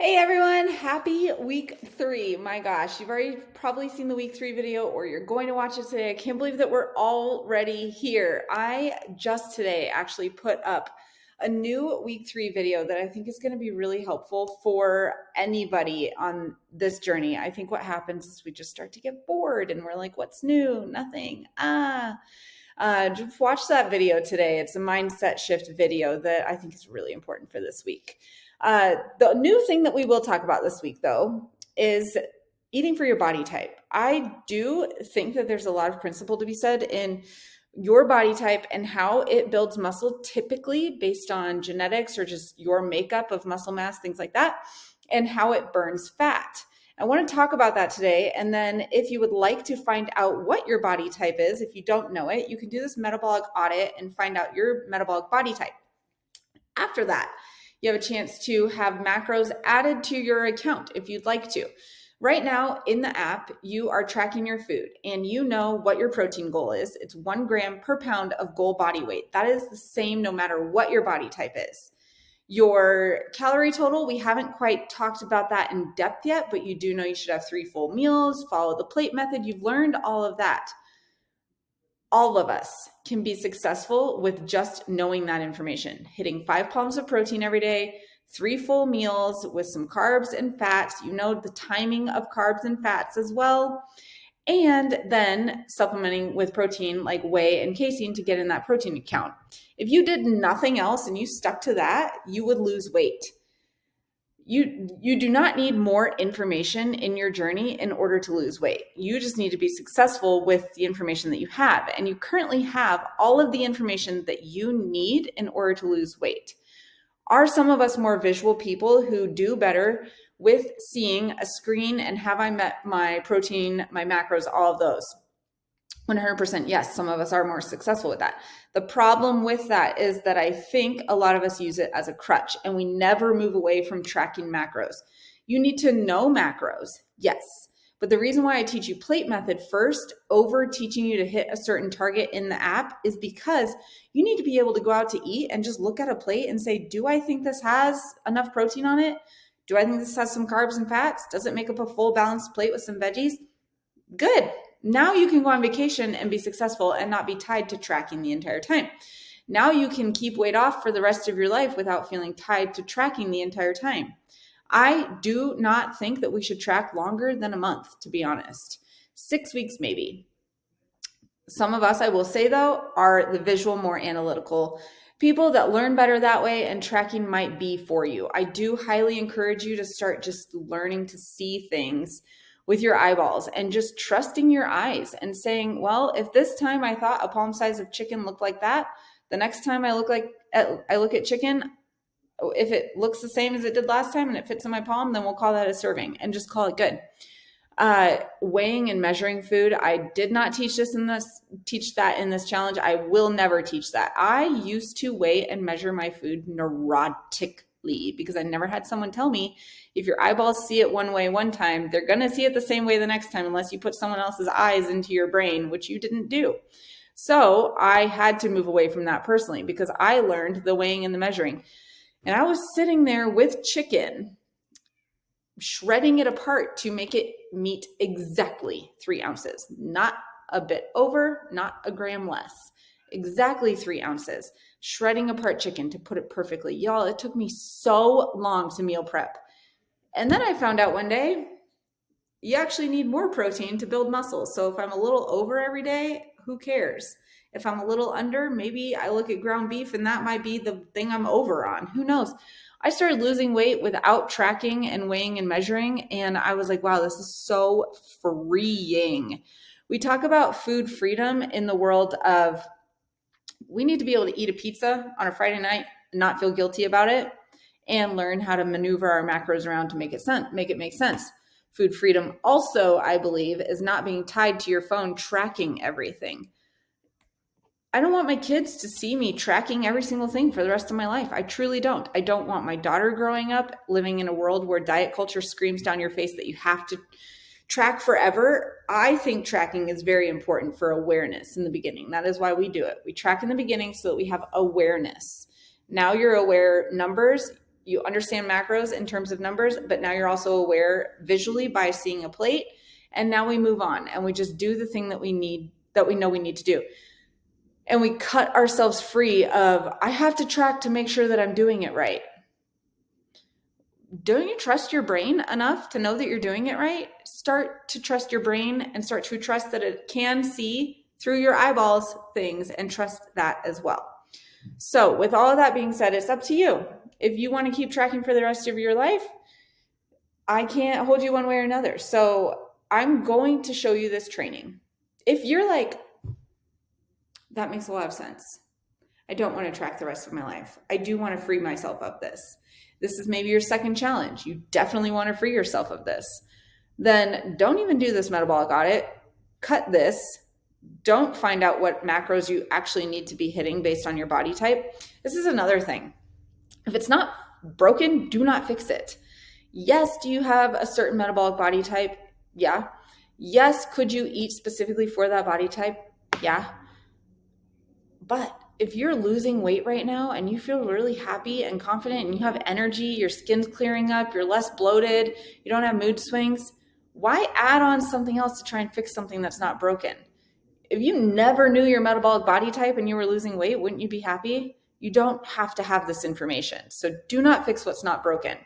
Hey everyone, happy week 3. My gosh, you've already probably seen the week 3 video or you're going to watch it today. I can't believe that we're already here. I just today actually put up a new week 3 video that I think is going to be really helpful for anybody on this journey. I think what happens is we just start to get bored and we're like, what's new? Nothing. Just watch that video today. It's a mindset shift video that I think is really important for this week. The new thing that we will talk about this week, though, is eating for your body type. I do think that there's a lot of principle to be said in your body type and how it builds muscle, typically based on genetics or just your makeup of muscle mass, things like that, and how it burns fat. I want to talk about that today. And then if you would like to find out what your body type is, if you don't know it, you can do this metabolic audit and find out your metabolic body type. After that, you have a chance to have macros added to your account if you'd like to. Right now in the app, you are tracking your food and you know what your protein goal is. It's 1 gram per pound of goal body weight. That is the same no matter what your body type is. Your calorie total, we haven't quite talked about that in depth yet, but you do know you should have 3 full meals, follow the plate method. You've learned all of that. All of us can be successful with just knowing that information, hitting 5 pounds of protein every day, 3 full meals with some carbs and fats. You know the timing of carbs and fats as well. And then supplementing with protein like whey and casein to get in that protein count. If you did nothing else and you stuck to that, you would lose weight. You do not need more information in your journey in order to lose weight. You just need to be successful with the information that you have. And you currently have all of the information that you need in order to lose weight. Are some of us more visual people who do better with seeing a screen and have I met my protein, my macros, all of those? 100% yes, some of us are more successful with that. The problem with that is that I think a lot of us use it as a crutch and we never move away from tracking macros. You need to know macros, yes. But the reason why I teach you plate method first over teaching you to hit a certain target in the app is because you need to be able to go out to eat and just look at a plate and say, do I think this has enough protein on it? Do I think this has some carbs and fats? Does it make up a full balanced plate with some veggies? Good. Now you can go on vacation and be successful and not be tied to tracking the entire time. Now you can keep weight off for the rest of your life without feeling tied to tracking the entire time. I do not think that we should track longer than a month, to be honest. 6 weeks, maybe. Some of us, I will say though, are the visual, more analytical people that learn better that way, and tracking might be for you. I do highly encourage you to start just learning to see things with your eyeballs and just trusting your eyes and saying, well, if this time I thought a palm size of chicken looked like that, the next time I look at chicken, if it looks the same as it did last time and it fits in my palm, then we'll call that a serving and just call it good. Weighing and measuring food, I did not teach that in this challenge. I will never teach that. I used to weigh and measure my food neurotically because I never had someone tell me if your eyeballs see it one way one time, they're going to see it the same way the next time unless you put someone else's eyes into your brain, which you didn't do. So I had to move away from that personally because I learned the weighing and the measuring. And I was sitting there with chicken, shredding it apart to make it meet exactly 3 ounces, not a bit over, not a gram less, exactly 3 ounces, shredding apart chicken to put it perfectly. Y'all, it took me so long to meal prep. And then I found out one day, you actually need more protein to build muscle. So if I'm a little over every day, who cares? If I'm a little under, maybe I look at ground beef and that might be the thing I'm over on. Who knows? I started losing weight without tracking and weighing and measuring. And I was like, wow, this is so freeing. We talk about food freedom in the world of we need to be able to eat a pizza on a Friday night and not feel guilty about it and learn how to maneuver our macros around to make it make sense. Food freedom also, I believe, is not being tied to your phone tracking everything. I don't want my kids to see me tracking every single thing for the rest of my life. I truly don't. I don't want my daughter growing up living in a world where diet culture screams down your face that you have to track forever. I think tracking is very important for awareness in the beginning. That is why we do it. We track in the beginning so that we have awareness. Now you're aware numbers, You understand macros in terms of numbers, but now you're also aware visually by seeing a plate. And now we move on and we just do the thing that we know we need to do. And we cut ourselves free of, I have to track to make sure that I'm doing it right. Don't you trust your brain enough to know that you're doing it right? Start to trust your brain and start to trust that it can see through your eyeballs things, and trust that as well. So with all of that being said, it's up to you. If you want to keep tracking for the rest of your life, I can't hold you one way or another. So I'm going to show you this training. If you're like, that makes a lot of sense, I don't want to track the rest of my life, I do want to free myself of this. This is maybe your second challenge. You definitely want to free yourself of this. Then don't even do this metabolic audit. Cut this. Don't find out what macros you actually need to be hitting based on your body type. This is another thing. If it's not broken, do not fix it. Yes, do you have a certain metabolic body type? Yeah. Yes, could you eat specifically for that body type? Yeah. But if you're losing weight right now and you feel really happy and confident and you have energy, your skin's clearing up, you're less bloated, you don't have mood swings, why add on something else to try and fix something that's not broken? If you never knew your metabolic body type and you were losing weight, wouldn't you be happy? You don't have to have this information. So do not fix what's not broken.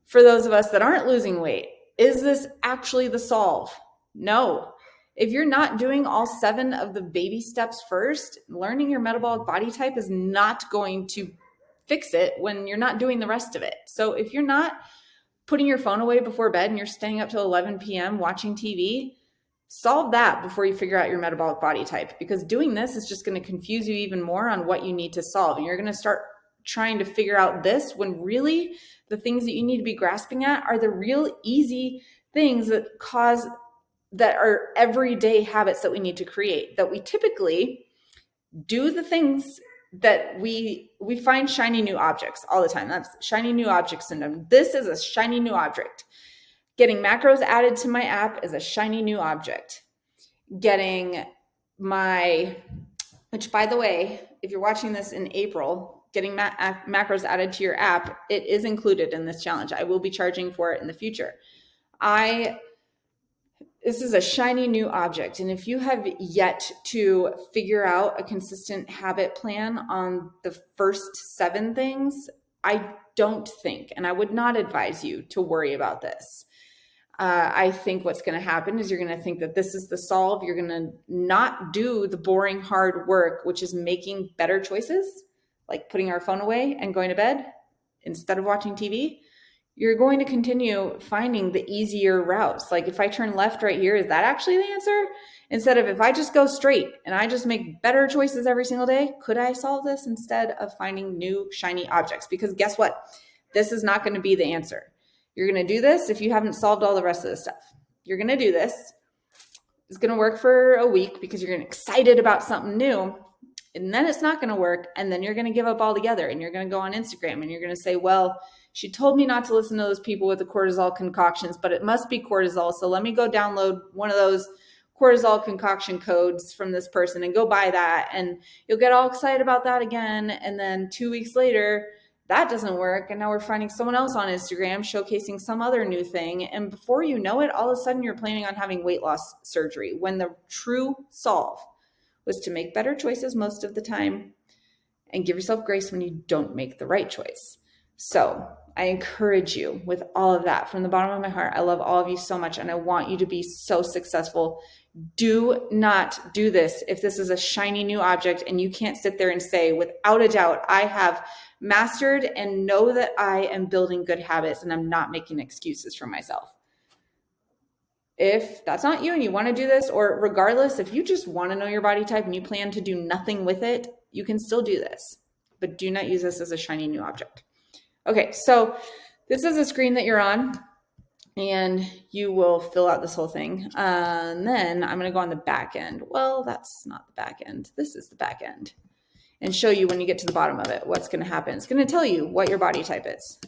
For those of us that aren't losing weight, is this actually the solve? No. If you're not doing all 7 of the baby steps first, learning your metabolic body type is not going to fix it when you're not doing the rest of it. So if you're not putting your phone away before bed and you're staying up till 11 p.m. watching TV, solve that before you figure out your metabolic body type, because doing this is just going to confuse you even more on what you need to solve. And you're going to start trying to figure out this when really the things that you need to be grasping at are the real easy things that are everyday habits that we need to create, that we typically do the things that we find shiny new objects all the time. That's shiny new object syndrome. This is a shiny new object. Getting macros added to my app is a shiny new object. Getting which by the way, if you're watching this in April, getting macros added to your app, it is included in this challenge. I will be charging for it in the future. This is a shiny new object. And if you have yet to figure out a consistent habit plan on the first 7 things, I don't think, and I would not advise you to worry about this. I think what's going to happen is you're going to think that this is the solve. You're going to not do the boring, hard work, which is making better choices, like putting our phone away and going to bed instead of watching TV. You're going to continue finding the easier routes. Like if I turn left right here, is that actually the answer? Instead of if I just go straight and I just make better choices every single day, could I solve this instead of finding new shiny objects? Because guess what? This is not going to be the answer. You're going to do this if you haven't solved all the rest of the stuff. You're going to do this. It's going to work for a week because you're getting excited about something new. And then it's not going to work. And then you're going to give up altogether. And you're going to go on Instagram and you're going to say, well, she told me not to listen to those people with the cortisol concoctions, but it must be cortisol. So let me go download one of those cortisol concoction codes from this person and go buy that. And you'll get all excited about that again. And then 2 weeks later, that doesn't work. And now we're finding someone else on Instagram showcasing some other new thing. And before you know it, all of a sudden you're planning on having weight loss surgery when the true solve was to make better choices most of the time and give yourself grace when you don't make the right choice. So I encourage you with all of that from the bottom of my heart. I love all of you so much and I want you to be so successful. Do not do this if this is a shiny new object and you can't sit there and say, without a doubt, I have mastered and know that I am building good habits and I'm not making excuses for myself. If that's not you and you want to do this, or regardless, if you just want to know your body type and you plan to do nothing with it, you can still do this, but do not use this as a shiny new object. Okay, so this is a screen that you're on and you will fill out this whole thing. And then I'm going to go on the back end. Well, that's not the back end. This is the back end. And show you when you get to the bottom of it, what's going to happen. It's going to tell you what your body type is.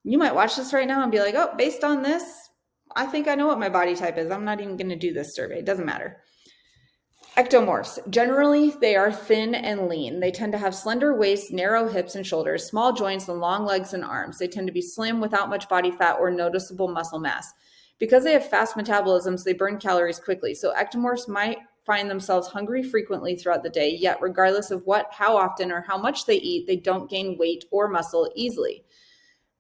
You might watch this right now and be like, oh, based on this, I think I know what my body type is. I'm not even going to do this survey. It doesn't matter. Ectomorphs. Generally, they are thin and lean. They tend to have slender waists, narrow hips and shoulders, small joints, and long legs and arms. They tend to be slim without much body fat or noticeable muscle mass. Because they have fast metabolisms, they burn calories quickly. So ectomorphs might find themselves hungry frequently throughout the day, yet regardless of how often, or how much they eat, they don't gain weight or muscle easily.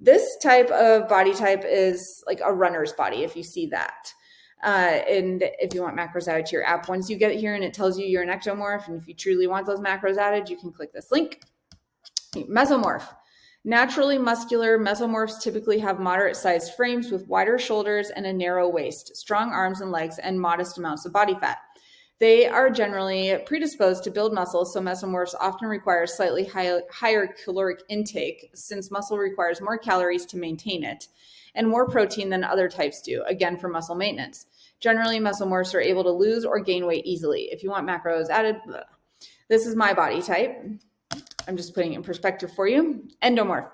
This type of body type is like a runner's body, if you see that. And if you want macros added to your app, once you get it here and it tells you you're an ectomorph, and if you truly want those macros added, you can click this link. Mesomorph. Naturally muscular, mesomorphs typically have moderate-sized frames with wider shoulders and a narrow waist, strong arms and legs, and modest amounts of body fat. They are generally predisposed to build muscle, so mesomorphs often require slightly higher caloric intake, since muscle requires more calories to maintain it, and more protein than other types do, again for muscle maintenance. Generally, mesomorphs are able to lose or gain weight easily. If you want macros added, this is my body type. I'm just putting it in perspective for you. Endomorph.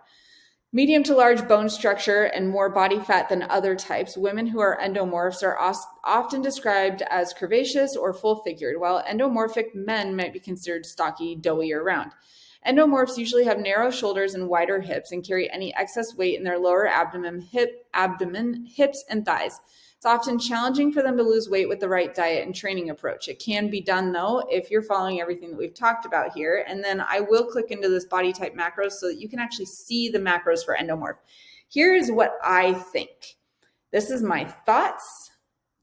Medium to large bone structure and more body fat than other types. Women who are endomorphs are often described as curvaceous or full-figured, while endomorphic men might be considered stocky, doughy, or round. Endomorphs usually have narrow shoulders and wider hips and carry any excess weight in their lower abdomen, hips, and thighs. It's often challenging for them to lose weight with the right diet and training approach. It can be done, though, if you're following everything that we've talked about here. And then I will click into this body type macros so that you can actually see the macros for endomorph. Here is what I think. This is my thoughts.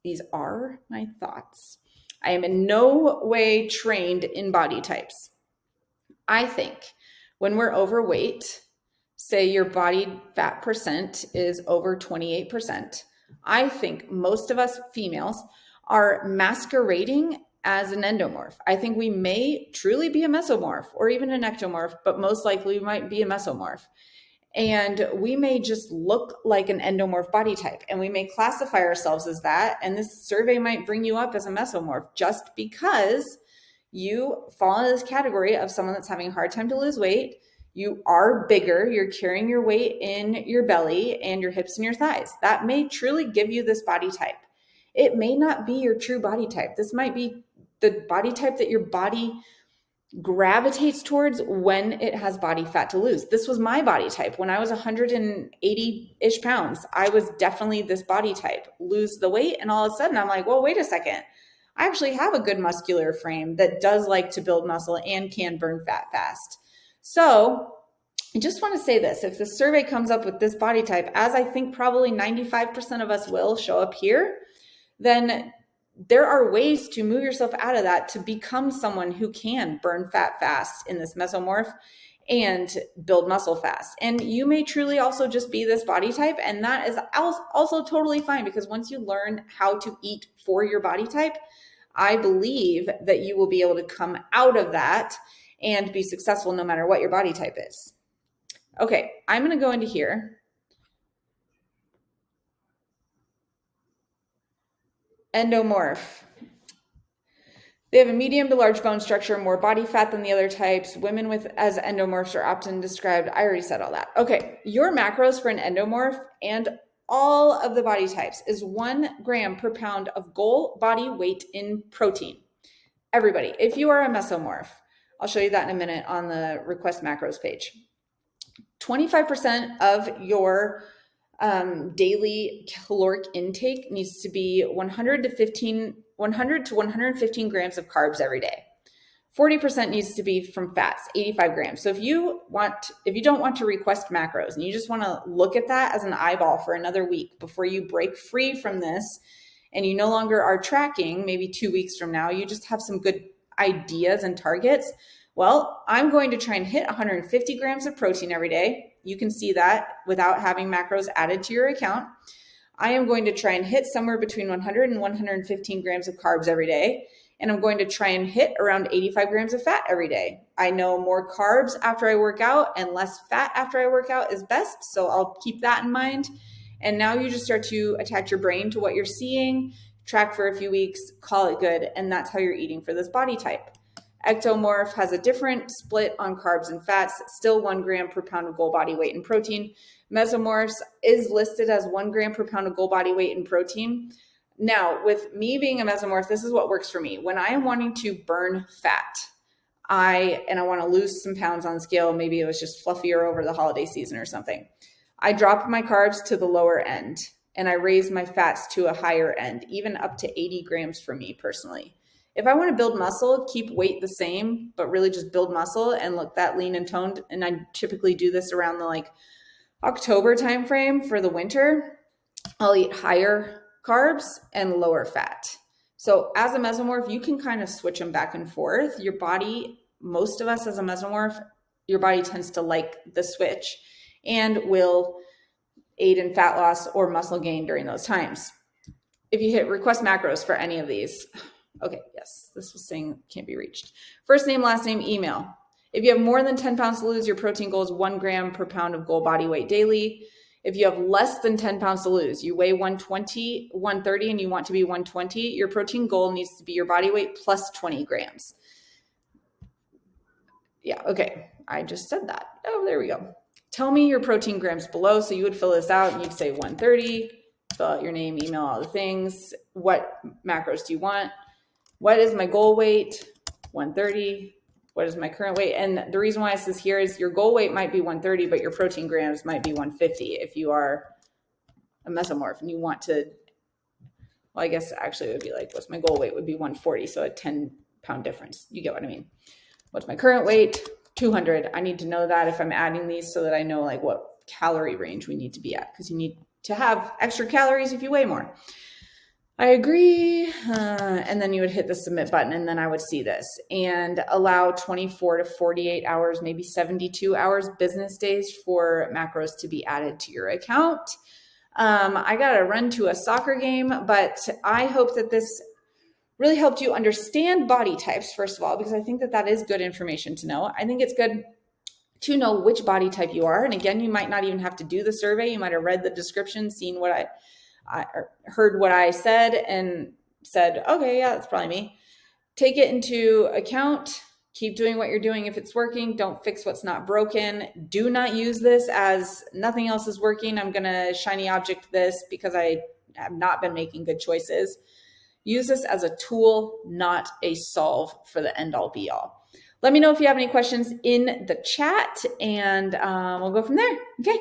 These are my thoughts. I am in no way trained in body types. I think when we're overweight, say your body fat percent is over 28%, I think most of us females are masquerading as an endomorph. I think we may truly be a mesomorph or even an ectomorph, but most likely we might be a mesomorph. And we may just look like an endomorph body type, and we may classify ourselves as that. And this survey might bring you up as a mesomorph just because you fall into this category of someone that's having a hard time to lose weight. You are bigger, you're carrying your weight in your belly and your hips and your thighs. That may truly give you this body type. It may not be your true body type. This might be the body type that your body gravitates towards when it has body fat to lose. This was my body type. When I was 180-ish pounds, I was definitely this body type. Lose the weight, and all of a sudden I'm like, well, wait a second. I actually have a good muscular frame that does like to build muscle and can burn fat fast. So I just want to say this, if the survey comes up with this body type, as I think probably 95% of us will show up here, then there are ways to move yourself out of that to become someone who can burn fat fast in this mesomorph and build muscle fast. And you may truly also just be this body type, and that is also totally fine, because once you learn how to eat for your body type, I believe that you will be able to come out of that and be successful no matter what your body type is. Okay, I'm going to go into here. Endomorph. They have a medium to large bone structure, more body fat than the other types. Women with as endomorphs are often described. I already said all that. Okay, your macros for an endomorph and all of the body types is 1 gram per pound of goal body weight in protein. Everybody, if you are a mesomorph, I'll show you that in a minute on the request macros page. 25% of your daily caloric intake needs to be 100 to 115 grams of carbs every day. 40% needs to be from fats, 85 grams. So if you don't want to request macros and you just want to look at that as an eyeball for another week before you break free from this, and you no longer are tracking, maybe 2 weeks from now, you just have some good ideas and targets. Well, I'm going to try and hit 150 grams of protein every day. You can see that without having macros added to your account. I am going to try and hit somewhere between 100 and 115 grams of carbs every day. And I'm going to try and hit around 85 grams of fat every day. I know more carbs after I work out and less fat after I work out is best. So I'll keep that in mind. And now you just start to attach your brain to what you're seeing, track for a few weeks, call it good. And that's how you're eating for this body type. Ectomorph has a different split on carbs and fats, still 1 gram per pound of goal body weight in protein. Mesomorphs is listed as 1 gram per pound of goal body weight in protein. Now, with me being a mesomorph, this is what works for me. When I am wanting to burn fat, I want to lose some pounds on the scale, maybe it was just fluffier over the holiday season or something. I drop my carbs to the lower end and I raise my fats to a higher end, even up to 80 grams for me personally. If I want to build muscle, keep weight the same, but really just build muscle and look that lean and toned. And I typically do this around the like October timeframe for the winter. I'll eat higher carbs and lower fat. So as a mesomorph, you can kind of switch them back and forth. Your body, most of us as a mesomorph, your body tends to like the switch and will aid in fat loss or muscle gain during those times. If you hit request macros for any of these, okay, yes, this was saying can't be reached. First name, last name, email. If you have more than 10 pounds to lose, your protein goal is 1 gram per pound of goal body weight daily. If you have less than 10 pounds to lose, you weigh 120, 130, and you want to be 120, your protein goal needs to be your body weight plus 20 grams. Yeah, okay, I just said that. Oh, there we go. Tell me your protein grams below. So you would fill this out and you'd say 130, fill out your name, email, all the things. What macros do you want? What is my goal weight? 130. What is my current weight? And the reason why it says here is your goal weight might be 130, but your protein grams might be 150 if you are a mesomorph and you want to, well, I guess actually it would be like, what's my goal weight would be 140. So a 10-pound difference. You get what I mean? What's my current weight? 200. I need to know that if I'm adding these so that I know like what calorie range we need to be at, because you need to have extra calories if you weigh more. I agree. And then you would hit the submit button and then I would see this and allow 24 to 48 hours, maybe 72 hours business days for macros to be added to your account. I got to run to a soccer game, but I hope that this really helped you understand body types, first of all, because I think that that is good information to know. I think it's good to know which body type you are. And again, you might not even have to do the survey. You might have read the description, seen what I heard what I said and said, okay, yeah, that's probably me. Take it into account. Keep doing what you're doing. If it's working, don't fix what's not broken. Do not use this as nothing else is working. I'm going to shiny object this because I have not been making good choices. Use this as a tool, not a solve for the end all be all. Let me know if you have any questions in the chat and we'll go from there. Okay.